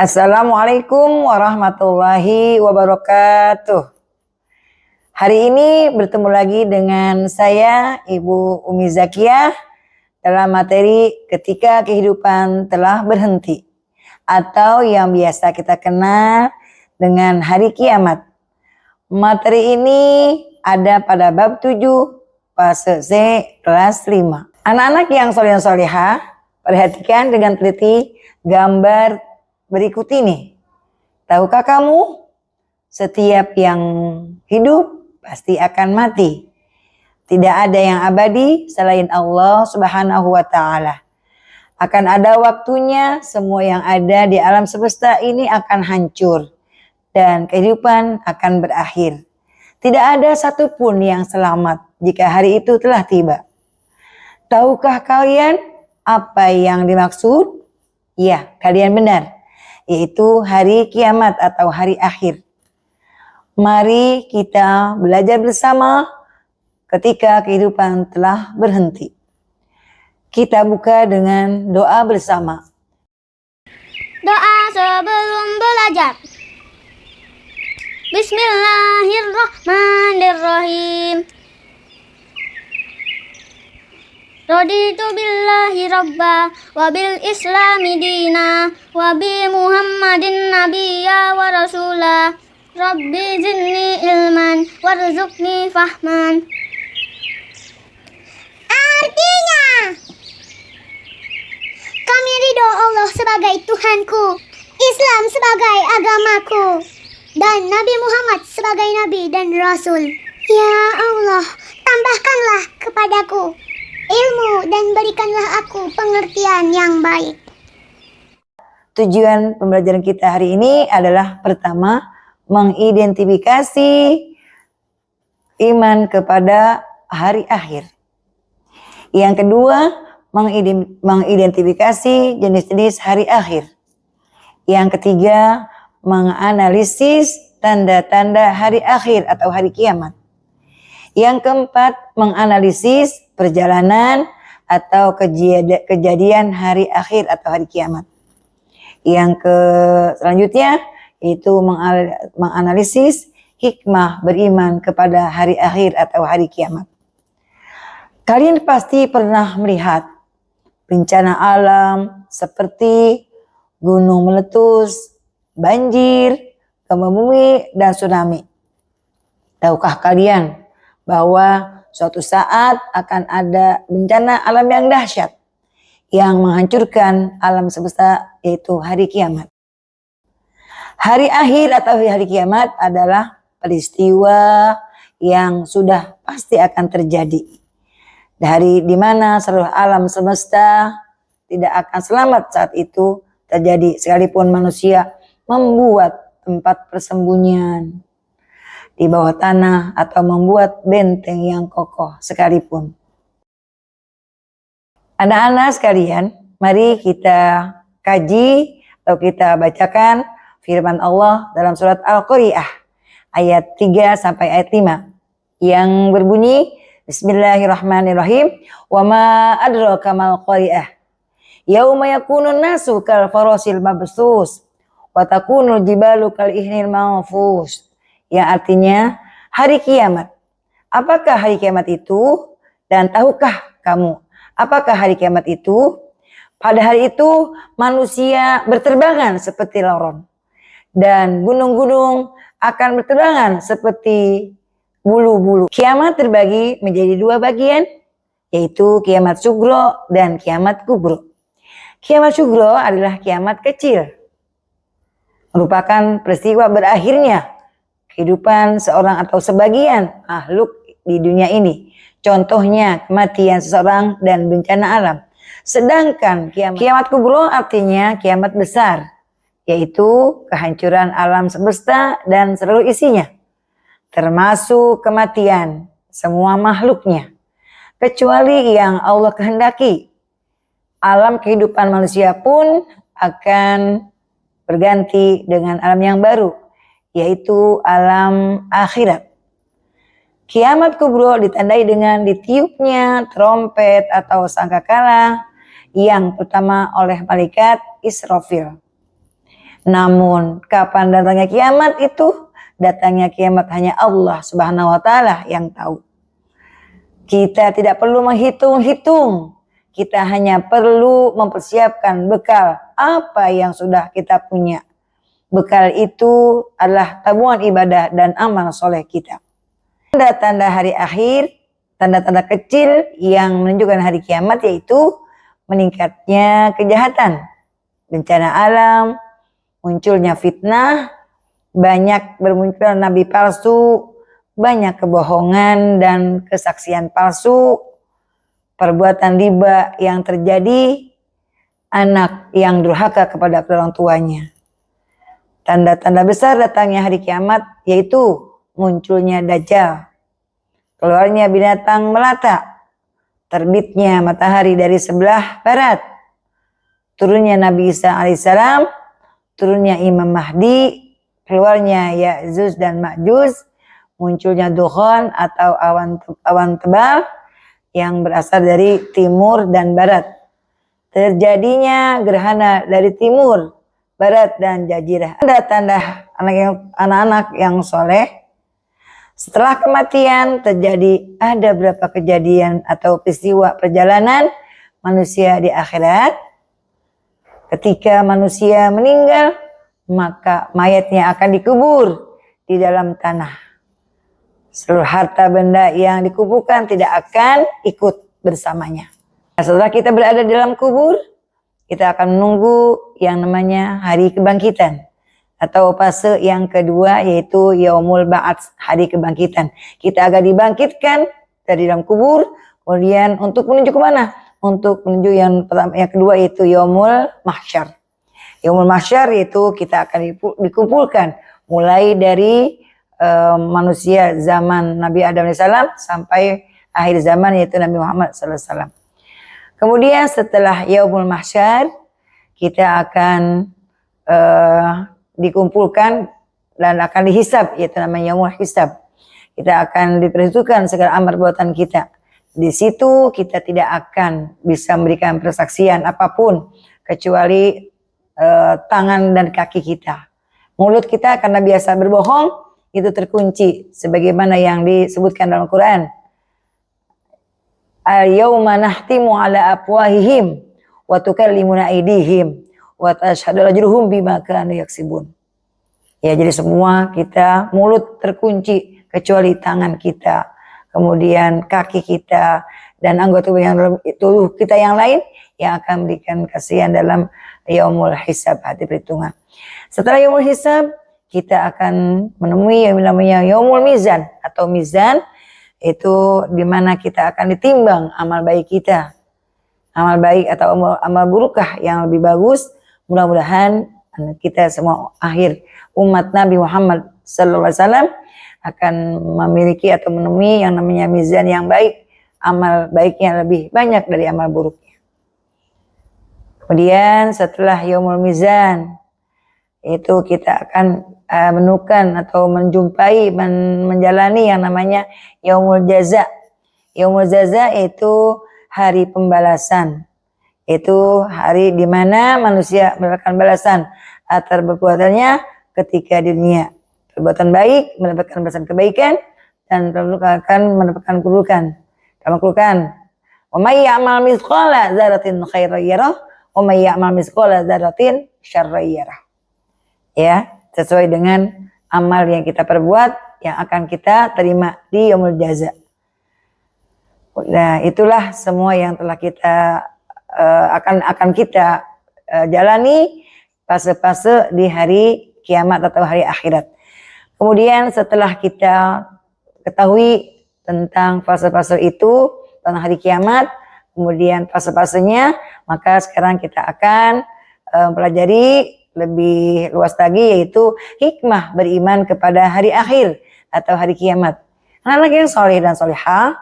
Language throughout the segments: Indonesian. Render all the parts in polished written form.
Assalamualaikum warahmatullahi wabarakatuh. Hari ini bertemu lagi dengan saya, Ibu Umi Zakiyah, dalam materi ketika kehidupan telah berhenti, atau yang biasa kita kenal dengan hari kiamat. Materi ini ada pada bab 7, fase C, kelas 5. Anak-anak yang soleh-solehah, perhatikan dengan teliti gambar berikut ini. Tahukah kamu, setiap yang hidup pasti akan mati. Tidak ada yang abadi selain Allah Subhanahu wa Ta'ala. Akan ada waktunya semua yang ada di alam semesta ini akan hancur dan kehidupan akan berakhir. Tidak ada satupun yang selamat jika hari itu telah tiba. Tahukah kalian apa yang dimaksud? Ya, kalian benar. Yaitu hari kiamat atau hari akhir. Mari kita belajar bersama ketika kehidupan telah berhenti. Kita buka dengan doa bersama. Doa sebelum belajar. Bismillahirrahmanirrahim. Raditu billahi rabba wa bil islami dina wa bi muhammadin nabiyya wa rasula. Rabbi zidni ilman warzuqni fahman. Artinya, kami ridho Allah sebagai Tuhanku, Islam sebagai agamaku, dan Nabi Muhammad sebagai Nabi dan Rasul. Ya Allah, tambahkanlah kepadaku ilmu dan berikanlah aku pengertian yang baik. Tujuan pembelajaran kita hari ini adalah pertama, mengidentifikasi iman kepada hari akhir. Yang kedua, mengidentifikasi jenis-jenis hari akhir. Yang ketiga, menganalisis tanda-tanda hari akhir atau hari kiamat. Yang keempat, menganalisis perjalanan atau kejadian hari akhir atau hari kiamat. Yang selanjutnya yaitu menganalisis hikmah beriman kepada hari akhir atau hari kiamat. Kalian pasti pernah melihat bencana alam seperti gunung meletus, banjir, gempa bumi, dan tsunami. Tahukah kalian bahwa suatu saat akan ada bencana alam yang dahsyat yang menghancurkan alam semesta, yaitu hari kiamat. Hari akhir atau hari kiamat adalah peristiwa yang sudah pasti akan terjadi. Dari di mana seluruh alam semesta tidak akan selamat saat itu terjadi, sekalipun manusia membuat tempat persembunyian di bawah tanah atau membuat benteng yang kokoh sekalipun. Anak-anak sekalian, mari kita kaji atau kita bacakan firman Allah dalam surat Al-Qari'ah ayat 3 sampai ayat 5 yang berbunyi, Bismillahirrahmanirrahim. Wa ma adraka mal qari'ah. Yauma yakunun nasu kal farasil mabsus wa takunul jibalu kal ihnil manfus. Yang artinya hari kiamat. Apakah hari kiamat itu? Dan tahukah kamu apakah hari kiamat itu? Pada hari itu manusia berterbangan seperti lorong, dan gunung-gunung akan berterbangan seperti bulu-bulu. Kiamat terbagi menjadi dua bagian, yaitu kiamat sugro dan kiamat kubro. Kiamat sugro adalah kiamat kecil, merupakan peristiwa berakhirnya kehidupan seorang atau sebagian makhluk di dunia ini. Contohnya kematian seseorang dan bencana alam. Sedangkan kiamat kubro artinya kiamat besar, yaitu kehancuran alam semesta dan seluruh isinya, termasuk kematian semua makhluknya, kecuali yang Allah kehendaki. Alam kehidupan manusia pun akan berganti dengan alam yang baru, yaitu alam akhirat. Kiamat kubro ditandai dengan ditiupnya trompet atau sangkakala yang pertama oleh malaikat Israfil. Namun kapan datangnya kiamat itu? Datangnya kiamat hanya Allah Subhanahu wa taala yang tahu. Kita tidak perlu menghitung-hitung. Kita hanya perlu mempersiapkan bekal apa yang sudah kita punya. Bekal itu adalah tabungan ibadah dan amal soleh kita. Tanda-tanda hari akhir, tanda-tanda kecil yang menunjukkan hari kiamat yaitu meningkatnya kejahatan, bencana alam, munculnya fitnah, banyak bermunculan nabi palsu, banyak kebohongan dan kesaksian palsu, perbuatan riba yang terjadi, anak yang durhaka kepada orang tuanya. Tanda-tanda besar datangnya hari kiamat yaitu munculnya Dajjal, keluarnya binatang melata, terbitnya matahari dari sebelah barat, turunnya Nabi Isa alaihissalam, turunnya Imam Mahdi, keluarnya Ya'juj dan Ma'juj, munculnya dukhan atau awan tebal yang berasal dari timur dan barat, terjadinya gerhana dari timur, barat dan jazirah. Tanda-tanda anak-anak yang soleh. Setelah kematian terjadi ada berapa kejadian atau peristiwa perjalanan manusia di akhirat. Ketika manusia meninggal, maka mayatnya akan dikubur di dalam tanah. Seluruh harta benda yang dikuburkan tidak akan ikut bersamanya. Setelah kita berada di dalam kubur, kita akan menunggu yang namanya hari kebangkitan. Atau fase yang kedua yaitu Yaumul Ba'ats, hari kebangkitan. Kita akan dibangkitkan dari dalam kubur, kemudian untuk menuju ke mana? Untuk menuju yang pertama, yang kedua yaitu Yaumul Mahsyar. Yaumul Mahsyar itu kita akan dikumpulkan mulai dari manusia zaman Nabi Adam AS sampai akhir zaman yaitu Nabi Muhammad SAW. Kemudian setelah Yaumul Mahsyar kita akan dikumpulkan dan akan dihisab, yaitu namanya Yaumul Hisab. Kita akan diperhitungkan segala amal perbuatan kita. Di situ kita tidak akan bisa memberikan persaksian apapun kecuali tangan dan kaki kita. Mulut kita karena biasa berbohong itu terkunci sebagaimana yang disebutkan dalam Quran. Al-yawma nahtimu ala afwahihim wa tukallimuna aydihim wa tashhadu arjuluhum bima kanu yaksibun. Ya, jadi semua kita mulut terkunci kecuali tangan kita, kemudian kaki kita dan anggota tubuh kita yang lain yang akan memberikan kesaksian dalam Yaumul Hisab, hari perhitungan. Setelah Yaumul Hisab, kita akan menemui yang namanya Yaumul Mizan atau Mizan, itu di mana kita akan ditimbang amal baik kita. Amal baik atau amal burukkah yang lebih bagus. Mudah-mudahan kita semua akhir umat Nabi Muhammad SAW akan memiliki atau menemui yang namanya mizan yang baik. Amal baiknya lebih banyak dari amal buruknya. Kemudian setelah Yaumul Mizan, itu kita akan menemukan atau menjumpai, menjalani yang namanya Yaumul Jaza. Yaumul Jaza itu hari pembalasan. Itu hari di mana manusia mendapatkan balasan atas perbuatannya ketika di dunia. Perbuatan baik mendapatkan balasan kebaikan dan akan mendapatkan keburukan. Dalam Al-Quran, "Wa may ya'mal mithqala dzarratin khairan yarah, wa may ya'mal mithqala dzarratin syarran yarah." Ya, sesuai dengan amal yang kita perbuat yang akan kita terima di Yaumul Jaza. Nah, itulah semua yang telah kita akan kita jalani fase-fase di hari kiamat atau hari akhirat. Kemudian setelah kita ketahui tentang fase-fase itu, tentang hari kiamat, kemudian fase-fasenya, maka sekarang kita akan pelajari lebih luas lagi yaitu hikmah beriman kepada hari akhir atau hari kiamat. Anak yang soleh dan solehah,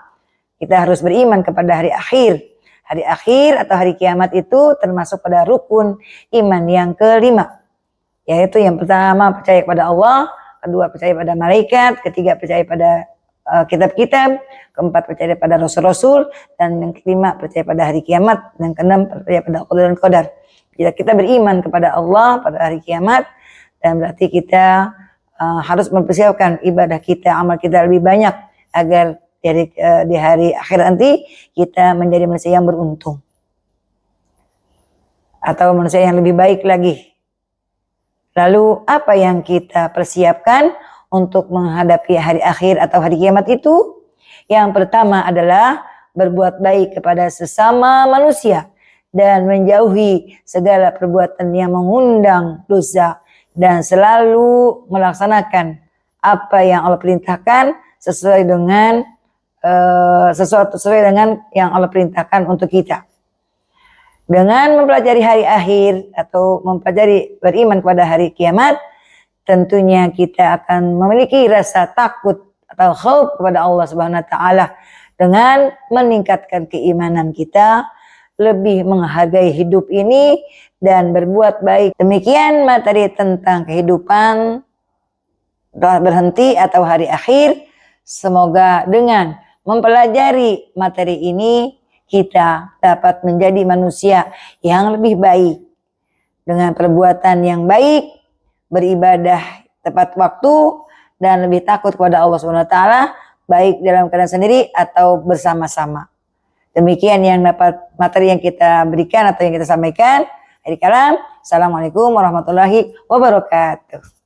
kita harus beriman kepada hari akhir. Hari akhir atau hari kiamat itu termasuk pada rukun iman yang kelima. Yaitu yang pertama percaya kepada Allah, kedua percaya pada malaikat, ketiga percaya pada kitab-kitab, keempat percaya pada rasul-rasul, dan yang kelima percaya pada hari kiamat, dan keenam percaya pada qadar dan qadar. Jika kita beriman kepada Allah pada hari kiamat, dan berarti kita harus mempersiapkan ibadah kita, amal kita lebih banyak agar di hari akhir nanti kita menjadi manusia yang beruntung atau manusia yang lebih baik lagi. Lalu apa yang kita persiapkan untuk menghadapi hari akhir atau hari kiamat itu? Yang pertama adalah berbuat baik kepada sesama manusia dan menjauhi segala perbuatan yang mengundang dosa dan selalu melaksanakan apa yang Allah perintahkan sesuai dengan yang Allah perintahkan untuk kita. Dengan mempelajari hari akhir atau mempelajari beriman kepada hari kiamat, tentunya kita akan memiliki rasa takut atau khauf kepada Allah Subhanahu wa taala dengan meningkatkan keimanan kita, lebih menghargai hidup ini dan berbuat baik. Demikian materi tentang kehidupan telah berhenti atau hari akhir. Semoga dengan mempelajari materi ini kita dapat menjadi manusia yang lebih baik dengan perbuatan yang baik, beribadah tepat waktu dan lebih takut kepada Allah Subhanahu wa taala baik dalam keadaan sendiri atau bersama-sama. Demikian yang dapat materi yang kita berikan atau yang kita sampaikan. Akhir kalam, Assalamualaikum warahmatullahi wabarakatuh.